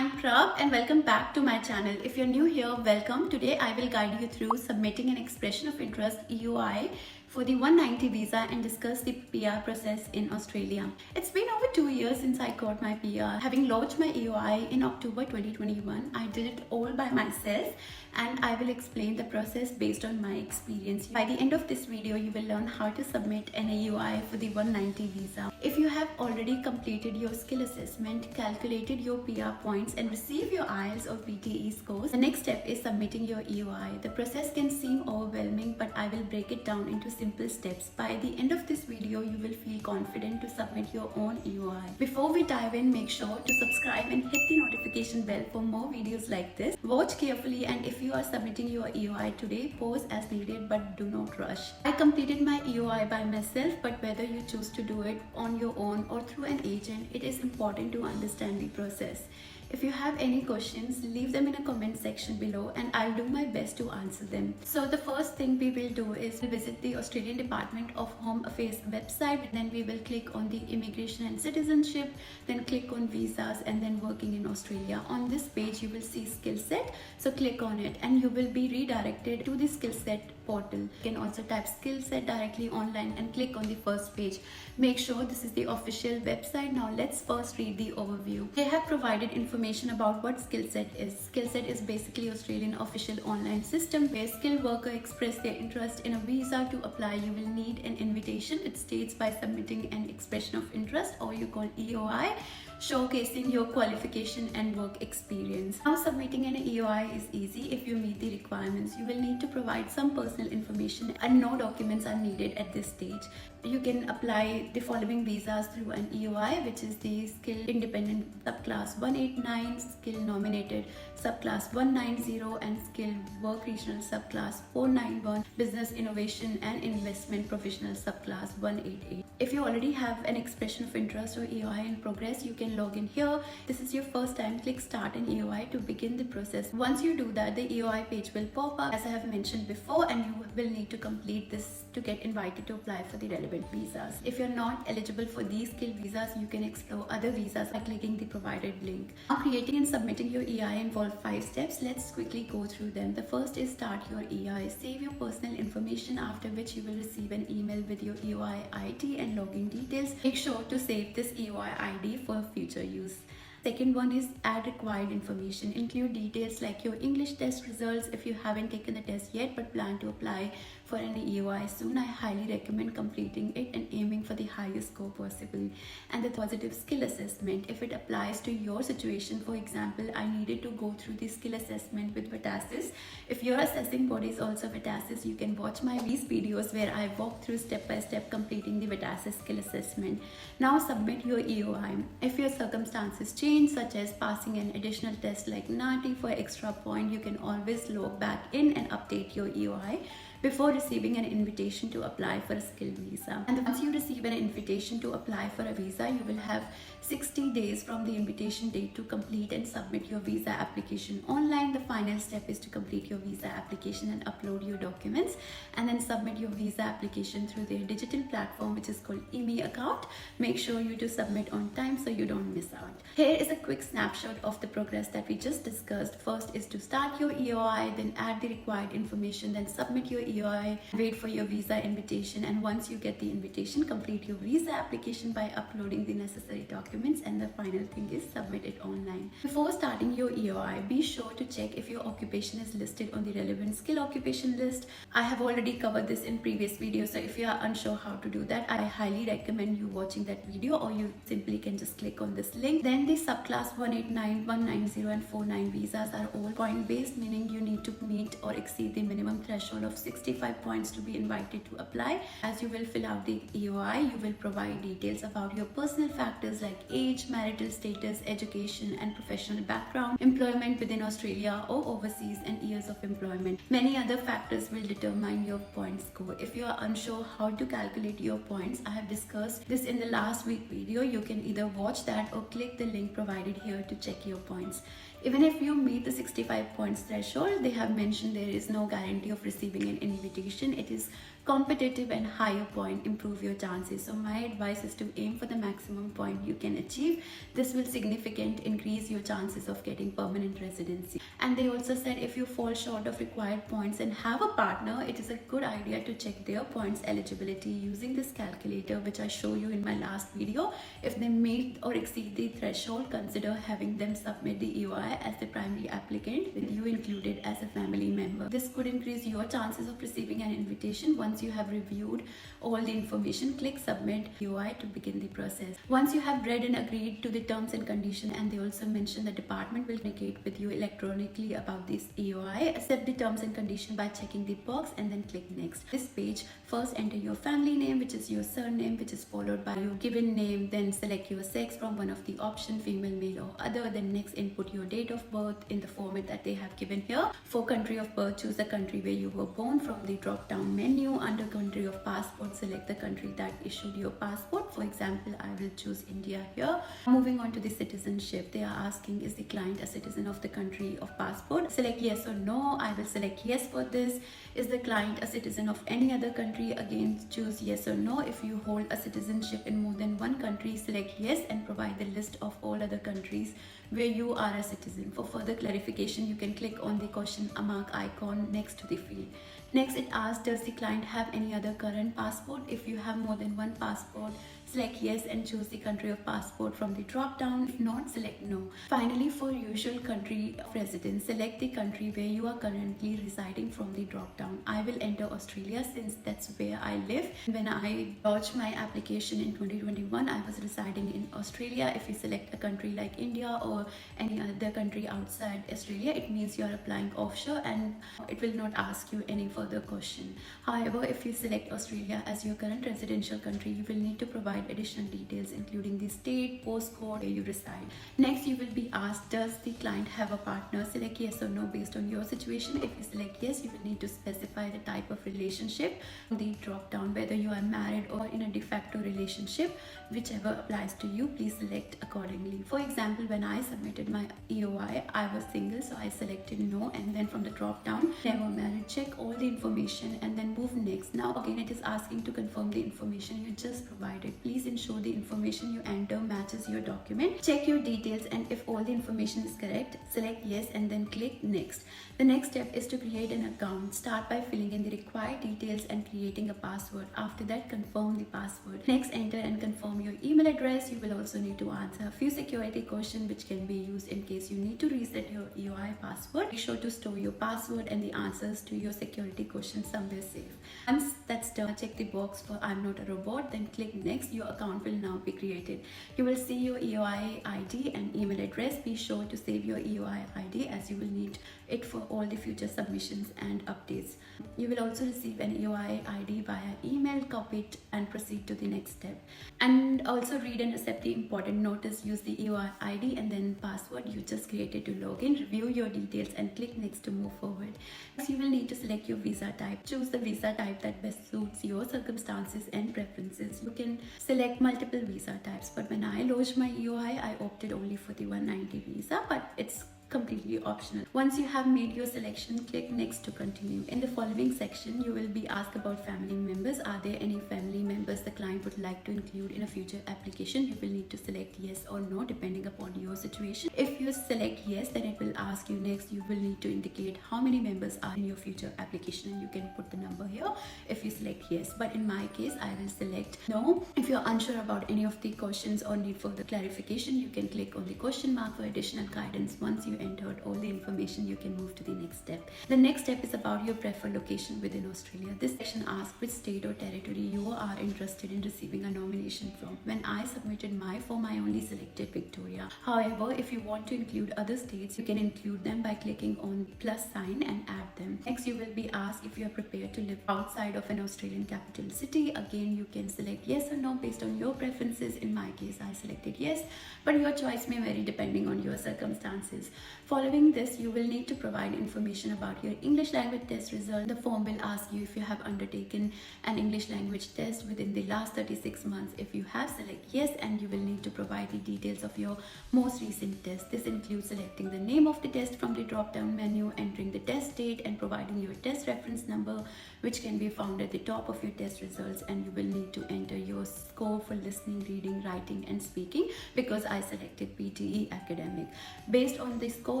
I'm Prabh and welcome back to my channel. If you're new here, welcome. Today I will guide you through submitting an expression of interest EOI for the 190 visa and discuss the PR process in Australia. It's been over 2 years since I got my PR. Having launched my EOI in October 2021, I did it all by myself and I will explain the process based on my experience. By the end of this video, you will learn how to submit an EOI for the 190 visa. If you have already completed your skill assessment, calculated your PR points and received your IELTS or PTE scores, the next step is submitting your EOI. The process can seem overwhelming, but I will break it down into simple steps. By the end of this video, you will feel confident to submit your own EOI. Before we dive in, make sure to subscribe and hit the notification bell for more videos like this. Watch carefully, and if you are submitting your EOI today, pause as needed but do not rush. I completed my EOI by myself, but whether you choose to do it on your own or through an agent, it is important to understand the process. If you have any questions, leave them in a comment section below and I'll do my best to answer them. So the first thing we will do is visit the Australian Department of Home Affairs website. Then we will click on the Immigration and Citizenship, then click on Visas and then Working in Australia. On this page, you will see SkillSet. So click on it and you will be redirected to the SkillSet portal. You can also type SkillSet directly online and click on the first page. Make sure this is the official website. Now let's first read the overview. They have provided information about what SkillSet is. SkillSet is basically Australian official online system where skilled workers express their interest in a visa. To apply, you will need an invitation. It states by submitting an expression of interest, or you call EOI, showcasing your qualification and work experience. Now submitting an EOI is easy if you meet the requirements. You will need to provide some personal information and no documents are needed at this stage. You can apply the following visas through an EOI, which is the Skill Independent Subclass 189, Skill Nominated Subclass 190 and Skill Work Regional Subclass 491, Business Innovation and Investment Professional Subclass 188. If you already have an expression of interest or EOI in progress, you can log in here. This is your first time, click Start an EOI to begin the process. Once you do that, the EOI page will pop up as I have mentioned before, and you will need to complete this to get invited to apply for the relevant visas. If you're not eligible for these skill visas, you can explore other visas by clicking the provided link. Now, creating and submitting your EOI involve 5 steps. Let's quickly go through them. The first is start your EOI. Save your personal information, after which you will receive an email with your EOI ID and login details. Make sure to save this EOI ID for future use. Second one is add required information. Include details like your English test results if you haven't taken the test yet but plan to apply for an EOI soon. I highly recommend completing it and aiming for the highest score possible. And the positive skill assessment, if it applies to your situation. For example, I needed to go through the skill assessment with VETASSESS. If your assessing body is also VETASSESS, you can watch my these videos where I walk through step by step completing the VETASSESS skill assessment. Now submit your EOI. If your circumstances change, such as passing an additional test like NAATI for extra point, you can always log back in and update your EOI before receiving an invitation to apply for a skilled visa. And once you receive an invitation to apply for a visa, you will have 60 days from the invitation date to complete and submit your visa application online. The final step is to complete your visa application and upload your documents, and then submit your visa application through their digital platform, which is called EMI account. Make sure you do submit on time so you don't miss out. Here is a quick snapshot of the progress that we just discussed. First is to start your EOI, then add the required information, then submit your EOI, wait for your visa invitation, and once you get the invitation, complete your visa application by uploading the necessary documents, and the final thing is submit it online. Before starting your EOI, be sure to check if your occupation is listed on the relevant skill occupation list. I have already covered this in previous videos, so if you are unsure how to do that, I highly recommend you watching that video, or you simply can just click on this link. Then the subclass 189, 190 and 49 visas are all point based, meaning you need to meet or exceed the minimum threshold of 65 points to be invited to apply. As you will fill out the EOI, you will provide details about your personal factors like age, marital status, education and professional background, employment within Australia or overseas, and years of employment. Many other factors will determine your point score. If you are unsure how to calculate your points, I have discussed this in the last week video. You can either watch that or click the link provided here to check your points. Even if you meet the 65 points threshold, they have mentioned there is no guarantee of receiving an invitation. It is competitive and higher point improve your chances. So my advice is to aim for the maximum point you can achieve. This will significantly increase your chances of getting permanent residency. And they also said if you fall short of required points and have a partner, it is a good idea to check their points eligibility using this calculator which I show you in my last video. If they meet or exceed the threshold, consider having them submit the EOI as the primary applicant with you included as a family member. This could increase your chances of receiving an invitation. Once you have reviewed all the information, click submit EOI to begin the process. Once you have read and agreed to the terms and conditions, and they also mention the department will communicate with you electronically about this EOI, accept the terms and conditions by checking the box and then click next. This page, first enter your family name, which is your surname, which is followed by your given name, then select your sex from one of the options, female, male or other, then next input your date of birth in the format that they have given here. For country of birth, choose the country where you were born from the drop down menu. Under country of passport, select the country that issued your passport. For example, I will choose India here. Moving on to the citizenship, they are asking is the client a citizen of the country of passport? Select yes or no. I will select yes for this. Is the client a citizen of any other country? Again, choose yes or no. If you hold a citizenship in more than one country, select yes and provide the list of all other countries where you are a citizen. For further clarification, you can click on the question mark icon next to the field. Next, it asks, does the client have any other current passport? If you have more than one passport, select yes and choose the country of passport from the drop down. If not, select no. Finally, for usual country of residence, select the country where you are currently residing from the drop down. I will enter Australia since that's where I live. When I lodged my application in 2021, I was residing in Australia. If you select a country like India or any other country outside Australia, it means you are applying offshore and it will not ask you any further question. However, if you select Australia as your current residential country, you will need to provide additional details including the state, postcode where you reside. Next, you will be asked, does the client have a partner? Select yes or no based on your situation. If you select yes, you will need to specify the type of relationship on the drop down, whether you are married or in a de facto relationship, whichever applies to you. Please select accordingly. For example, when I submitted my EOI, I was single, so I selected no, and then from the drop down, never married, check all the information and then move next. Now again, it is asking to confirm the information you just provided. Please ensure the information you enter matches your document. Check your details, and if all the information is correct, select yes and then click next. The next step is to create an account. Start by filling in the required details and creating a password. After that, confirm the password. Next, enter and confirm your email address. You will also need to answer a few security questions which can be used in case you need to reset your EOI password. Make sure to store your password and the answers to your security questions somewhere safe. Once that's done, check the box for I'm not a robot, then click next. Your account will now be created. You will see your EOI ID and email address. Be sure to save your EOI ID as you will need it for all the future submissions and updates. You will also receive an EOI ID via email. Copy it and proceed to the next step. And also read and accept the important notice. Use the EOI ID and then password you just created to log in. Review your details and click next to move forward. Next, you will need to select your visa type. Choose the visa type that best suits your circumstances and preferences. You can select multiple visa types, but when I lodged my EOI, I opted only for the 190 visa, but it's completely optional. Once you have made your selection, click next to continue. In the following section, you will be asked about family members. Are there any family members the client would like to include in a future application? You will need to select yes or no depending upon your situation. If you select yes, then it will ask you next. You will need to indicate how many members are in your future application, and you can put the number here if you select yes. But in my case, I will select no. If you're unsure about any of the questions or need further clarification, you can click on the question mark for additional guidance. Once you entered all the information, you can move to the next step. The next step is about your preferred location within Australia. This section asks which state or territory you are interested in receiving a nomination from. When I submitted my form, I only selected Victoria. However, if you want to include other states, you can include them by clicking on plus sign and add them. Next, you will be asked if you are prepared to live outside of an Australian capital city. Again, you can select yes or no based on your preferences. In my case, I selected yes, but your choice may vary depending on your circumstances. Following this, you will need to provide information about your English language test result. The form will ask you if you have undertaken an English language test within the last 36 months. If you have, select yes, and you will need to provide the details of your most recent test. This includes selecting the name of the test from the drop-down menu, entering the test date, and providing your test reference number, which can be found at the top of your test results. And you will need to enter your score for listening, reading, writing, and speaking, because I selected PTE academic. Based on the score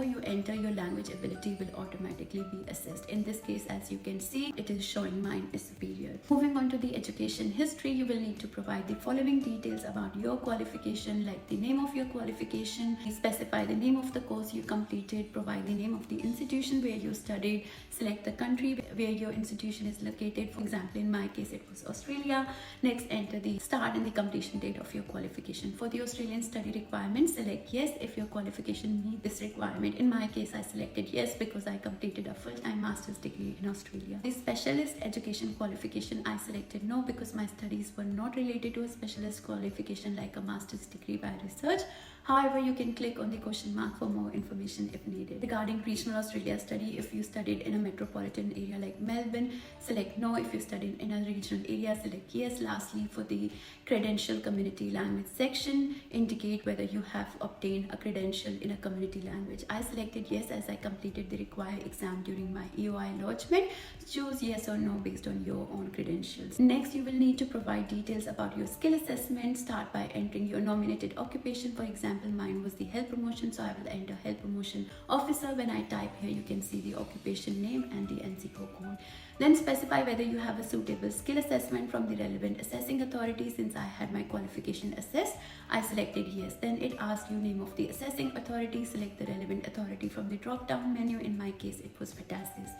you enter, your language ability will automatically be assessed. In this case, as you can see, it is showing mine is superior. Moving on to the education history, you will need to provide the following details about your qualification, like the name of your qualification, specify the name of the course you completed, provide the name of the institution where you studied, select the country where your institution is located. For example, in my case, it was Australia. Next, enter the start and the completion date of your qualification. For the Australian study requirement, select yes if your qualification meets this requirement. In my case, I selected yes because I completed a full-time master's degree in Australia. The specialist education qualification, I selected no because my studies were not related to a specialist qualification like a master's degree by research. However, you can click on the question mark for more information if needed. Regarding regional Australia study, if you studied in a metropolitan area like Melbourne, select no. If you studied in a regional area, select yes. Lastly, for the credential community language section, indicate whether you have obtained a credential in a community language. I selected yes as I completed the required exam during my EOI lodgement. Choose yes or no based on your own credentials. Next, you will need to provide details about your skill assessment. Start by entering your nominated occupation. For example, mine was the health promotion, so I will enter health promotion officer. When I type here, you can see the occupation name and the NCO code. Then specify whether you have a suitable skill assessment from the relevant assessing authority. Since I had my qualification assessed, I selected yes. Then it asks you name of the assessing authority. Select the relevant authority from the drop-down menu. In my case, it was VETASSESS.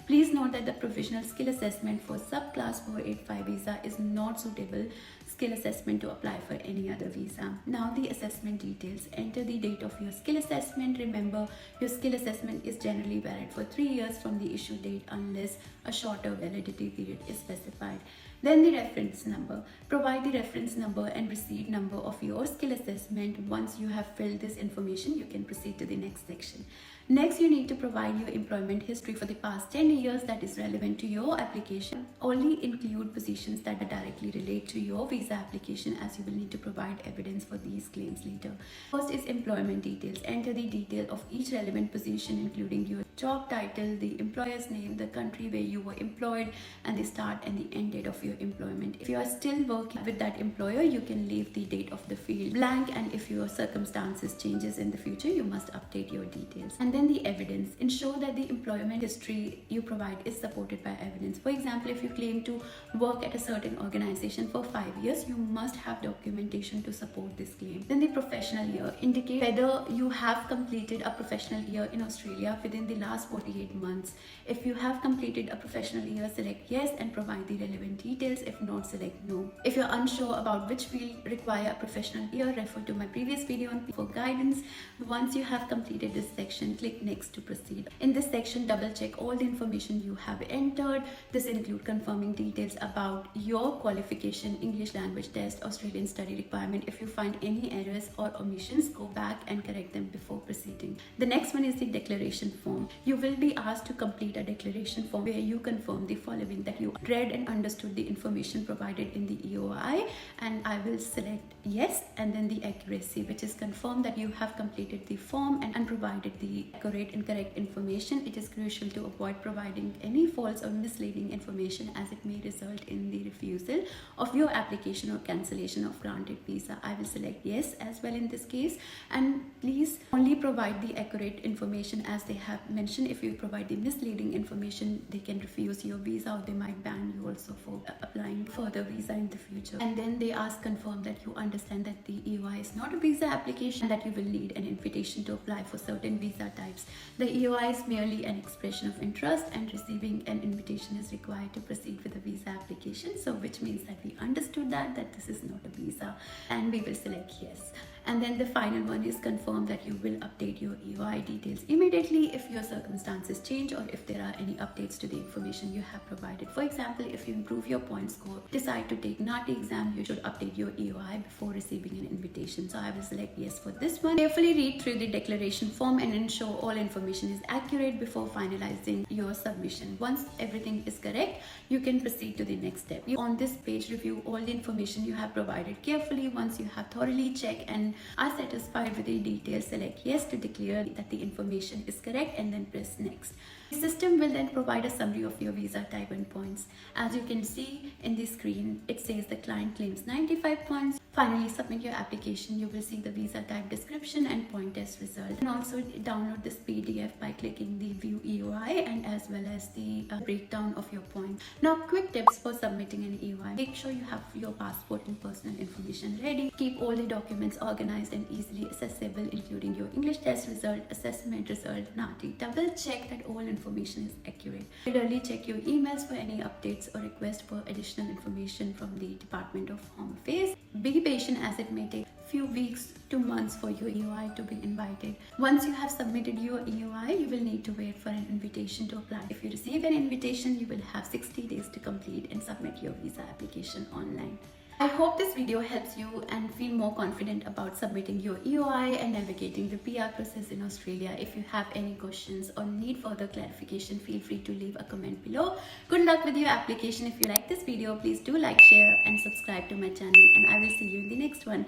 Please note that the provisional skill assessment for subclass 485 visa is not suitable skill assessment to apply for any other visa. Now the assessment details. Enter the date of your skill assessment. Remember, your skill assessment is generally valid for 3 years from the issue date unless a shorter validity period is specified. Then the reference number. Provide the reference number and receipt number of your skill assessment. Once you have filled this information, you can proceed to the next section. Next, you need to provide your employment history for the past 10 years that is relevant to your application. Only include positions that directly relate to your visa application, as you will need to provide evidence for these claims later. First is employment details. Enter the detail of each relevant position, including your job title, the employer's name, the country where you were employed, and the start and the end date of your employment. If you are still working with that employer, you can leave the date of the field blank, and if your circumstances changes in the future, you must update your details. And then the evidence. Ensure that the employment history you provide is supported by evidence. For example, if you claim to work at a certain organization for 5 years, you must have documentation to support this claim. Then the professional year. Indicate whether you have completed a professional year in Australia within the last 48 months. If you have completed a professional year, select yes and provide the relevant details. If not, select no. If you're unsure about which field require a professional year, refer to my previous video for guidance. Once you have completed this section, click next to proceed. In this section, double check all the information you have entered. This includes confirming details about your qualification, English language test, Australian study requirement. If you find any errors or omissions, go back and correct them before proceeding. The next one is the declaration form. You will be asked to complete a declaration form where you confirm the following: that you read and understood the information provided in the EOI, and I will select yes, and then the accuracy, which is confirm that you have completed the form and provided the accurate and correct information. It is crucial to avoid providing any false or misleading information, as it may result in the refusal of your application or cancellation of granted visa. I will select yes as well in this case, and please only provide the accurate information, as they have mentioned. If you provide the misleading information, they can refuse your visa, or they might ban you also for applying further visa in the future. And then they ask confirm that you understand that the EOI is not a visa application, and that you will need an invitation to apply for certain visa types. The EOI is merely an expression of interest, and receiving an invitation is required to proceed with a visa application. So which means that we understood that this is not a visa, and we will select yes. And then the final one is confirm that you will update your EOI details immediately if your circumstances change or if there are any updates to the information you have provided. For example, if you improve your point score, decide to take NAATI exam, you should update your EOI before receiving an invitation. So I will select yes for this one. Carefully read through the declaration form and ensure all information is accurate before finalizing your submission. Once everything is correct, you can proceed to the next step. On this page, review all the information you have provided carefully. Once you have thoroughly checked and are satisfied with the details, select yes to declare that the information is correct and then press next. The system will then provide a summary of your visa type and points. As you can see in the screen, it says the client claims 95 points. Finally, submit your application. You will see the visa type description and point test result. And also download this PDF by clicking the view EOI and as well as the breakdown of your points. Now, quick tips for submitting an EOI. Make sure you have your passport and personal information ready. Keep all the documents organized and easily accessible, including your English test result, assessment result, NAATI. Double check that all information is accurate. Regularly check your emails for any updates or requests for additional information from the Department of Home Affairs. Be patient as it may take few weeks to months for your EOI to be invited. Once you have submitted your EOI, you will need to wait for an invitation to apply. If you receive an invitation, you will have 60 days to complete and submit your visa application online. I hope this video helps you and feel more confident about submitting your EOI and navigating the PR process in Australia. If you have any questions or need further clarification, feel free to leave a comment below. Good luck with your application. If you like this video, please do like, share and subscribe to my channel, and I will see you in the next one.